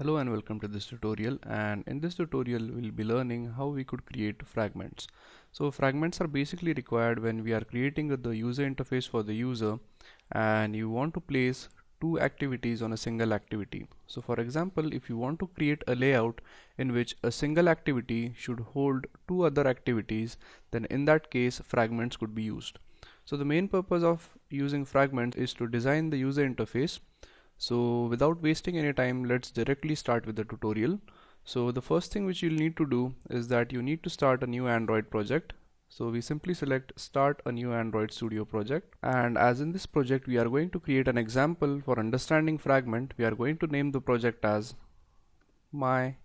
Hello and welcome to this tutorial, and in this tutorial we'll be learning how we could create fragments. So fragments are basically required when we are creating the user interface for the user and you want to place two activities on a single activity. So for example, if you want to create a layout in which a single activity should hold two other activities, then in that case fragments could be used. So the main purpose of using fragments is to design the user interface. So without wasting any time, let's directly start with the tutorial. So the first thing which you'll need to do is that you need to start a new Android project. So we simply select start a new Android Studio project, and as in this project we are going to create an example for understanding fragment. We are going to name the project as my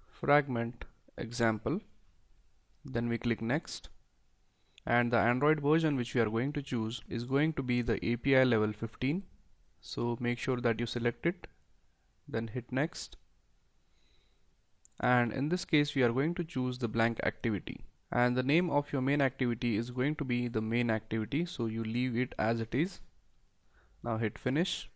fragment example. Then we click next, and the Android version which we are going to choose is going to be the API level 15. So make sure that you select it, then hit next, and in this case we are going to choose the blank activity, and the name of your main activity is going to be the main activity, so you leave it as it is. Now hit finish.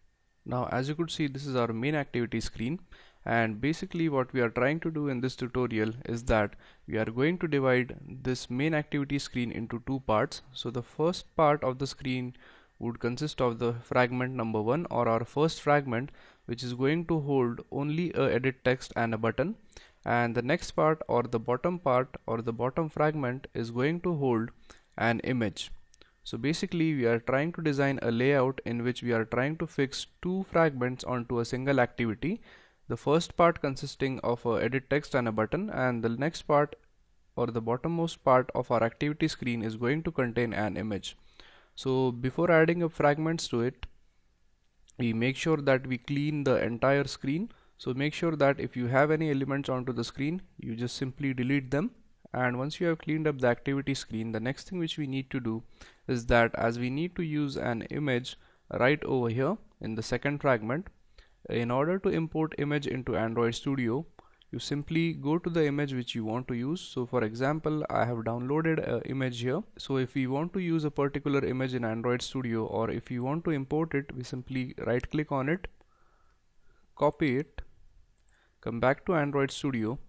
Now as you could see, this is our main activity screen, and basically what we are trying to do in this tutorial is that we are going to divide this main activity screen into two parts. So the first part of the screen would consist of the fragment number 1, or our first fragment, which is going to hold only a edit text and a button, and the next part, or the bottom part, or the bottom fragment, is going to hold an image. So basically we are trying to design a layout in which we are trying to fix two fragments onto a single activity, the first part consisting of a edit text and a button, and the next part, or the bottommost part of our activity screen, is going to contain an image. So before adding up fragments to it, we make sure that we clean the entire screen. So make sure that if you have any elements onto the screen, you just simply delete them. And once you have cleaned up the activity screen, the next thing which we need to do is that, as we need to use an image right over here in the second fragment, in order to import image into Android Studio, you simply go to the image which you want to use. So for example, I have downloaded an image here. So if we want to use a particular image in Android Studio, or if you want to import it, we simply right click on it, copy it, come back to Android Studio,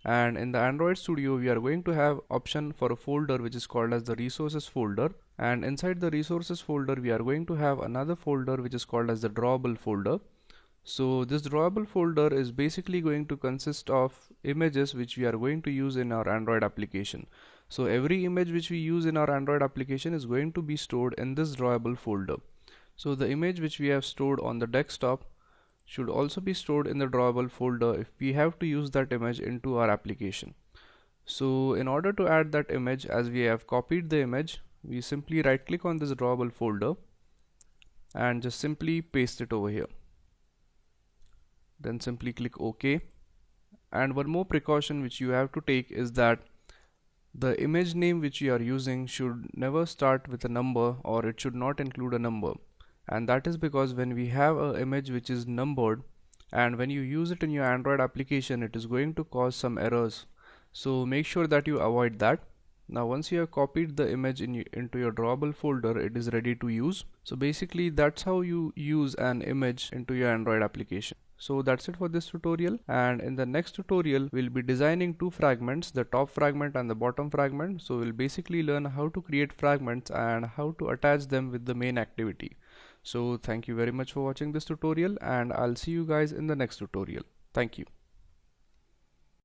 and in the Android Studio we are going to have option for a folder which is called as the resources folder, and inside the resources folder we are going to have another folder which is called as the drawable folder. So this drawable folder is basically going to consist of images which we are going to use in our Android application. So every image which we use in our Android application is going to be stored in this drawable folder. So the image which we have stored on the desktop should also be stored in the drawable folder if we have to use that image into our application. So in order to add that image, as we have copied the image, we simply right click on this drawable folder and just simply paste it over here. Then simply click OK. And one more precaution which you have to take is that the image name which you are using should never start with a number, or it should not include a number. And that is because when we have an image which is numbered, and when you use it in your Android application, it is going to cause some errors. So make sure that you avoid that. Now once you have copied the image into your drawable folder, it is ready to use. So basically that's how you use an image into your Android application. So that's it for this tutorial, and in the next tutorial we'll be designing two fragments, the top fragment and the bottom fragment. So we'll basically learn how to create fragments and how to attach them with the main activity. So thank you very much for watching this tutorial, and I'll see you guys in the next tutorial. Thank you.